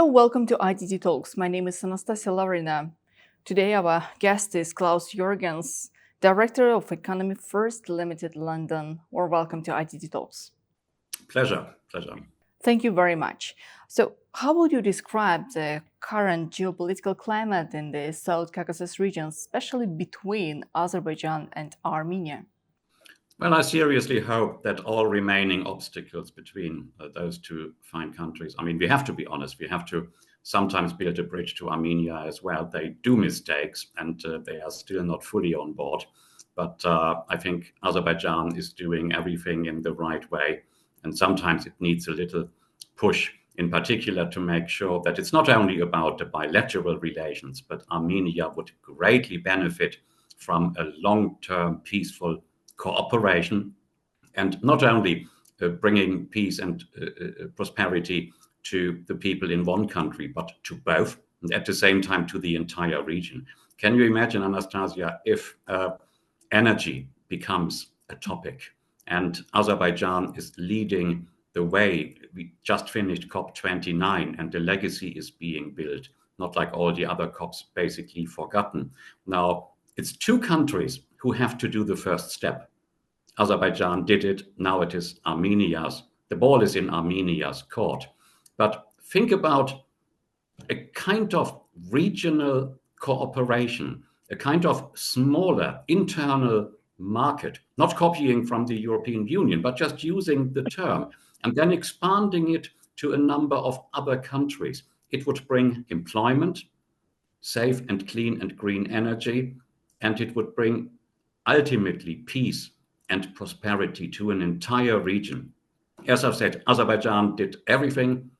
welcome to IDDTalks. My name is Anastasia Lavrina. Today our guest is Klaus Jurgens, Director of Economyfirst Limited London. Welcome to IDDTalks. Pleasure. Thank you very much. So, how would you describe the current geopolitical climate in the South Caucasus region, especially between Azerbaijan and Armenia? Well, I seriously hope that all remaining obstacles between those two fine countries, we have to be honest, we have to sometimes build a bridge to Armenia as well. They do mistakes and they are still not fully on board. But I think Azerbaijan is doing everything in the right way. And sometimes it needs a little push, in particular, to make sure that it's not only about the bilateral relations, but Armenia would greatly benefit from a long-term peaceful cooperation, and not only bringing peace and prosperity to the people in one country, but to both, and at the same time to the entire region. Can you imagine, Anastasia, if energy becomes a topic and Azerbaijan is leading the way? We just finished COP29 and the legacy is being built, not like all the other COPs basically forgotten. Now, it's two countries who have to do the first step. Azerbaijan did it, now it is Armenia's. The ball is in Armenia's court. But think about a kind of regional cooperation, a kind of smaller internal market, not copying from the European Union, but just using the term and then expanding it to a number of other countries. It would bring employment, safe and clean and green energy, and it would bring ultimately peace and prosperity to an entire region. As I've said, Azerbaijan did everything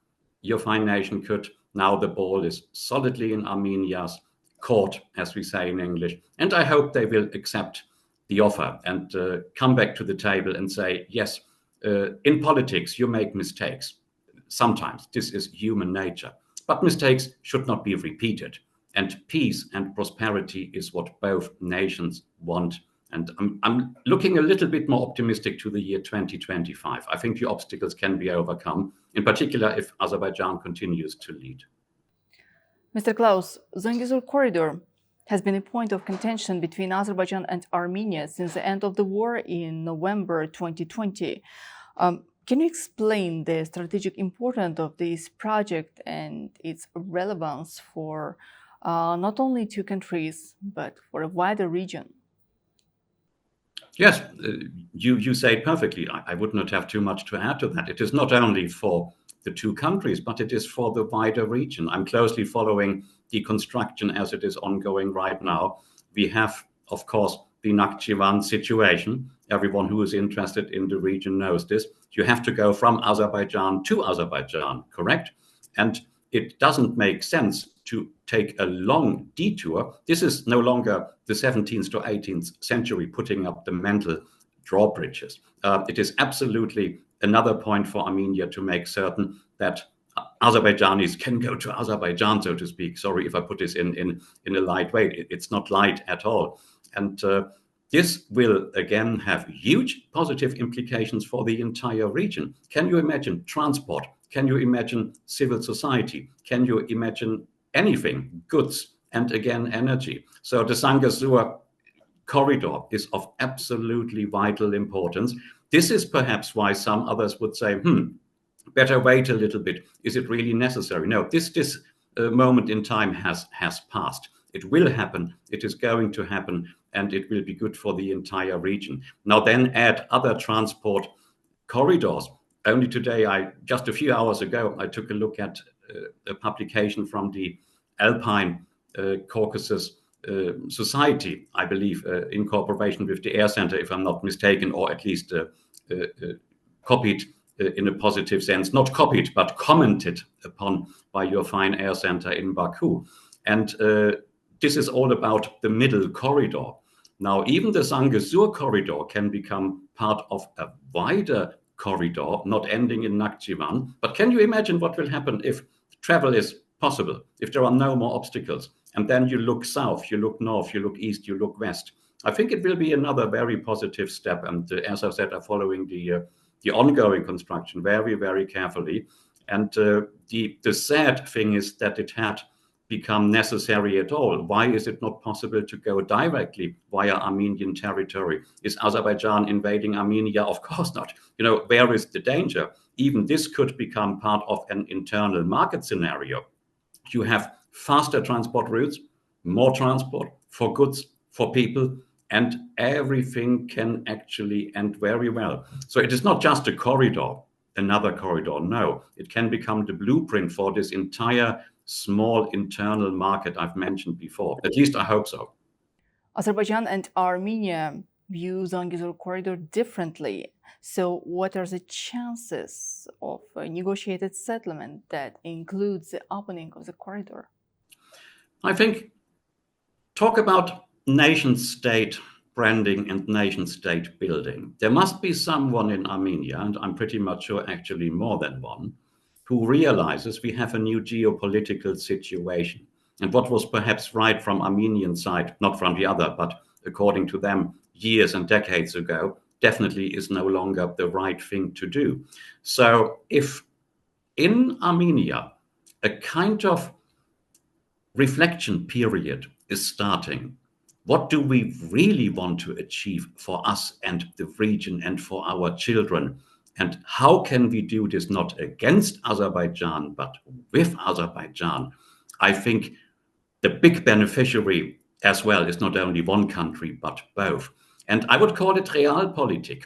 your fine nation could. Now the ball is solidly in Armenia's court, as we say in English, and I hope they will accept the offer and come back to the table and say, yes, in politics you make mistakes. Sometimes this is human nature, but mistakes should not be repeated. And peace and prosperity is what both nations want. And I'm looking a little bit more optimistic to the year 2025. I think the obstacles can be overcome, in particular if Azerbaijan continues to lead. Mr. Klaus, the Zangezur corridor has been a point of contention between Azerbaijan and Armenia since the end of the war in November 2020. Can you explain the strategic importance of this project and its relevance for not only two countries, but for a wider region? Yes, you say it perfectly. I would not have too much to add to that. It is not only for the two countries, but it is for the wider region. I'm closely following the construction as it is ongoing right now. We have, of course, the Nakhchivan situation. Everyone who is interested in the region knows this. You have to go from Azerbaijan to Azerbaijan, correct? And it doesn't make sense to take a long detour. This is no longer the 17th to 18th century putting up the mental drawbridges. It is absolutely another point for Armenia to make certain that Azerbaijanis can go to Azerbaijan, so to speak. Sorry if I put this in a light way. It's not light at all. And this will again have huge positive implications for the entire region. Can you imagine transport? Can you imagine civil society? Can you imagine anything, goods, and again, energy? So the Zangezur corridor is of absolutely vital importance. This is perhaps why some others would say, better wait a little bit. Is it really necessary? No, this moment in time has passed. It will happen. It is going to happen, and it will be good for the entire region. Now then add other transport corridors. Only today, just a few hours ago, I took a look at a publication from the Alpine Caucasus Society, I believe, in cooperation with the Air Center, if I'm not mistaken, or at least copied in a positive sense, not copied, but commented upon by your fine Air Center in Baku. And this is all about the middle corridor. Now, even the Zangezur corridor can become part of a wider corridor, not ending in Nakhchivan. But can you imagine what will happen if travel is possible, if there are no more obstacles? And then you look south, you look north, you look east, you look west. I think it will be another very positive step. And as I said, I'm following the ongoing construction very, very carefully. And the sad thing is that it had become necessary at all. Why is it not possible to go directly via Armenian territory? Is Azerbaijan invading Armenia? Of course not. Where is the danger? Even this could become part of an internal market scenario. You have faster transport routes, more transport for goods, for people, and everything can actually end very well. So it is not just a corridor, another corridor. No, it can become the blueprint for this entire small internal market I've mentioned before. At least I hope so. Azerbaijan and Armenia view Zangezur corridor differently. So what are the chances of a negotiated settlement that includes the opening of the corridor? I think talk about nation-state branding and nation-state building. There must be someone in Armenia, and I'm pretty much sure actually more than one, who realizes we have a new geopolitical situation. And what was perhaps right from Armenian side, not from the other, but according to them years and decades ago, definitely is no longer the right thing to do. So if in Armenia a kind of reflection period is starting, what do we really want to achieve for us and the region and for our children? And how can we do this not against Azerbaijan, but with Azerbaijan? I think the big beneficiary as well is not only one country, but both. And I would call it realpolitik.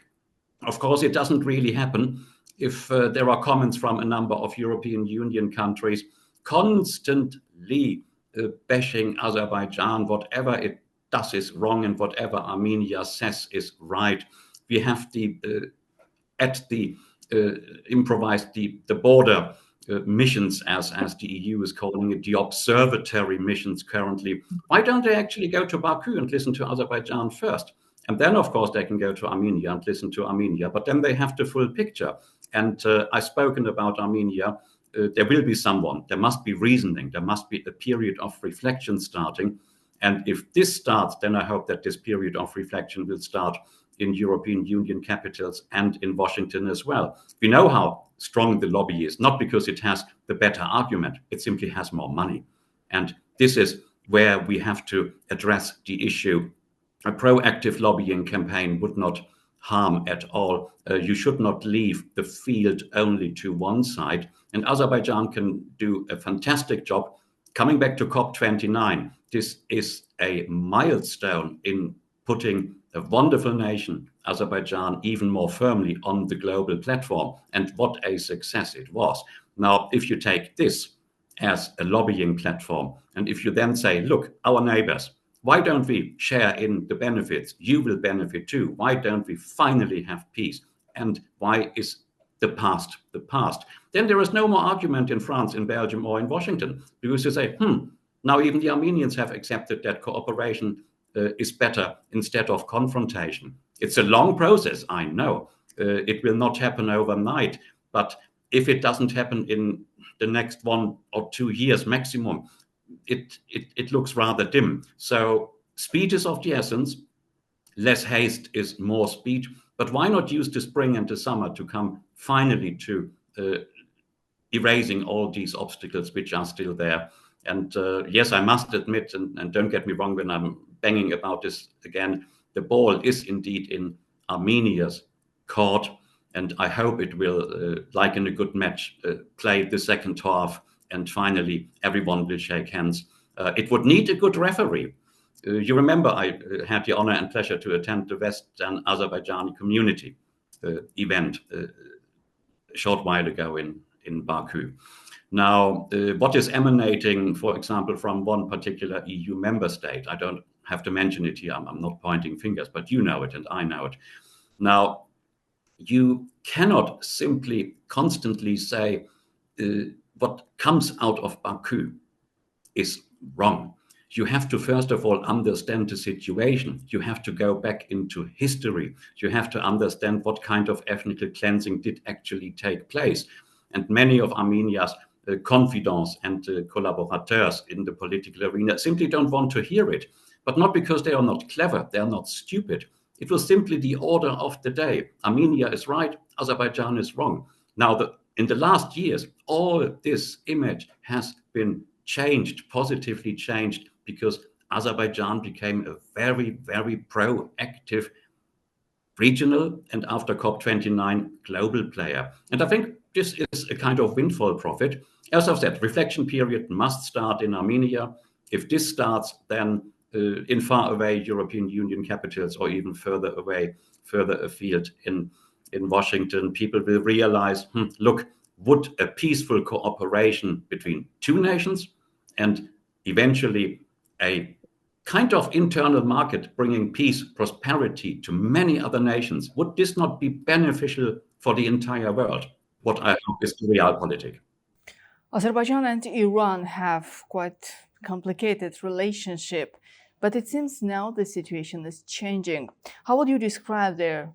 Of course, it doesn't really happen if there are comments from a number of European Union countries constantly bashing Azerbaijan. Whatever it does is wrong and whatever Armenia says is right. We have improvised the border missions, as the EU is calling it, the observatory missions currently. Why don't they actually go to Baku and listen to Azerbaijan first? And then, of course, they can go to Armenia and listen to Armenia, but then they have the full picture. And I've spoken about Armenia. There will be someone, there must be reasoning, there must be a period of reflection starting. And if this starts, then I hope that this period of reflection will start in European Union capitals and in Washington as well. We know how strong the lobby is, not because it has the better argument, it simply has more money. And this is where we have to address the issue. A proactive lobbying campaign would not harm at all. You should not leave the field only to one side. And Azerbaijan can do a fantastic job. Coming back to COP29, this is a milestone in putting a wonderful nation, Azerbaijan, even more firmly on the global platform. And what a success it was. Now, if you take this as a lobbying platform, and if you then say, look, our neighbors, why don't we share in the benefits? You will benefit too. Why don't we finally have peace? And why is the past the past? Then there is no more argument in France, in Belgium, or in Washington, because you say, now even the Armenians have accepted that cooperation is better instead of confrontation. It's a long process, I know. It will not happen overnight, but if it doesn't happen in the next 1 or 2 years maximum, it looks rather dim. So speed is of the essence. Less haste is more speed. But why not use the spring and the summer to come finally to erasing all these obstacles which are still there? And yes, I must admit, and don't get me wrong when I'm banging about this again, the ball is indeed in Armenia's court. And I hope it will, like in a good match, play the second half. And finally, everyone will shake hands. It would need a good referee. You remember I had the honor and pleasure to attend the Western Azerbaijani community event a short while ago in Baku. Now, what is emanating, for example, from one particular EU member state, I don't have to mention it here, I'm not pointing fingers, but you know it and I know it. Now, you cannot simply constantly say what comes out of Baku is wrong. You have to, first of all, understand the situation. You have to go back into history. You have to understand what kind of ethnic cleansing did actually take place. And many of Armenia's confidants and collaborateurs in the political arena simply don't want to hear it. But not because they are not clever, they are not stupid. It was simply the order of the day. Armenia is right, Azerbaijan is wrong. Now, the in the last years, all this image has been changed, positively changed, because Azerbaijan became a very, very proactive regional and after COP29 global player. And I think this is a kind of windfall profit. As I've said, reflection period must start in Armenia. If this starts, then in far away European Union capitals or even further away, further afield in Washington, people will realize, look, would a peaceful cooperation between two nations and eventually a kind of internal market bringing peace, prosperity to many other nations, would this not be beneficial for the entire world? What I hope is the realpolitik. Azerbaijan and Iran have quite complicated relationship, but it seems now the situation is changing. How would you describe their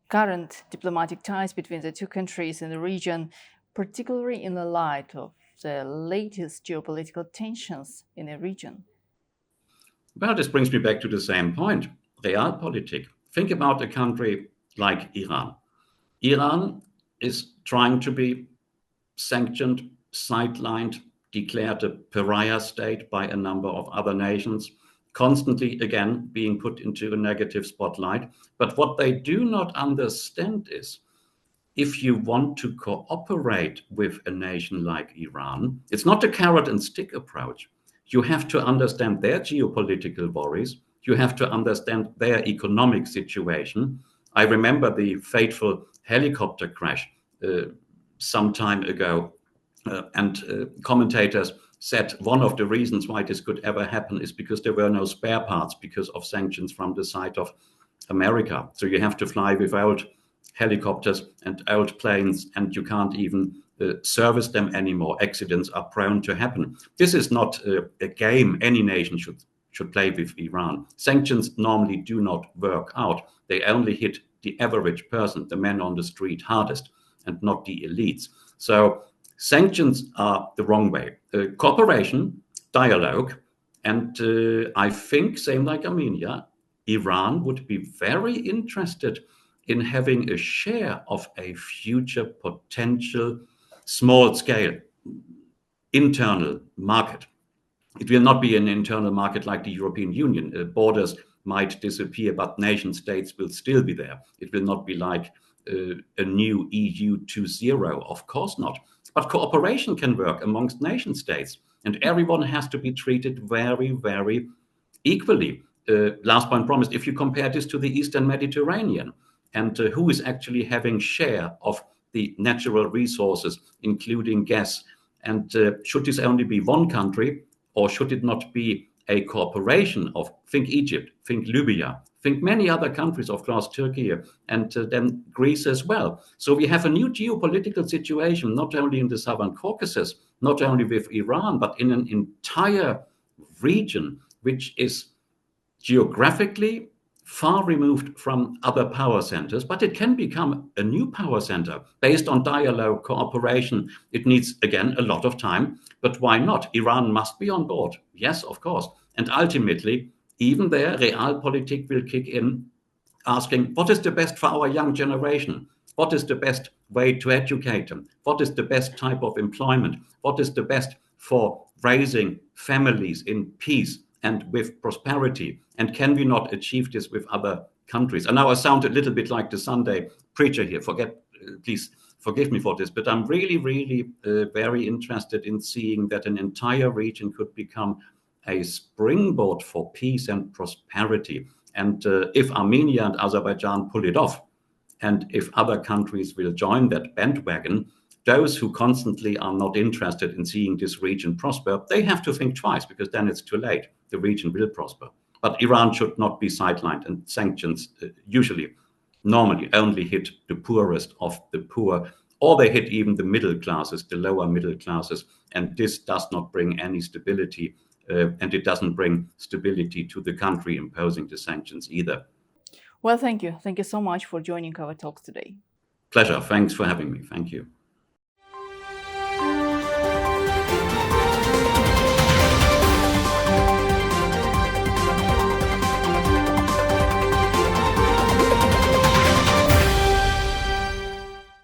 current diplomatic ties between the two countries in the region, particularly in the light of the latest geopolitical tensions in the region? Well, this brings me back to the same point, realpolitik. Think about a country like Iran. Iran is trying to be sanctioned, sidelined, declared a pariah state by a number of other nations, constantly, again, being put into a negative spotlight. But what they do not understand is, if you want to cooperate with a nation like Iran, it's not a carrot and stick approach. You have to understand their geopolitical worries. You have to understand their economic situation. I remember the fateful helicopter crash some time ago, and commentators said one of the reasons why this could ever happen is because there were no spare parts because of sanctions from the side of America. So you have to fly with old helicopters and old planes, and you can't even service them anymore. Accidents are prone to happen. This is not a game any nation should play with Iran. Sanctions normally do not work out. They only hit the average person, the man on the street, hardest, and not the elites. So sanctions are the wrong way. Cooperation, dialogue, and I think, same like Armenia, Iran would be very interested in having a share of a future potential small-scale internal market. It will not be an internal market like the European Union. Borders might disappear, but nation states will still be there. It will not be like a new EU 2.0, of course not. But cooperation can work amongst nation states, and everyone has to be treated very, very equally. Last point promised, if you compare this to the Eastern Mediterranean, and who is actually having share of the natural resources, including gas, and should this only be one country, or should it not be a cooperation of, think Egypt, think Libya, think many other countries, of course, Turkey, and then Greece as well. So we have a new geopolitical situation, not only in the Southern Caucasus, not only with Iran, but in an entire region, which is geographically far removed from other power centers, but it can become a new power center based on dialogue, cooperation. It needs, again, a lot of time, but why not? Iran must be on board. Yes, of course. And ultimately, even there, realpolitik will kick in, asking, what is the best for our young generation? What is the best way to educate them? What is the best type of employment? What is the best for raising families in peace and with prosperity? And can we not achieve this with other countries? And now I sound a little bit like the Sunday preacher here. Please forgive me for this, but I'm really, really very interested in seeing that an entire region could become a springboard for peace and prosperity. And if Armenia and Azerbaijan pull it off, and if other countries will join that bandwagon, those who constantly are not interested in seeing this region prosper, they have to think twice, because then it's too late. The region will prosper. But Iran should not be sidelined, and sanctions normally only hit the poorest of the poor, or they hit even the middle classes, the lower middle classes. And this does not bring any stability, and it doesn't bring stability to the country imposing the sanctions either. Well, thank you. Thank you so much for joining our talks today. Pleasure. Thanks for having me. Thank you.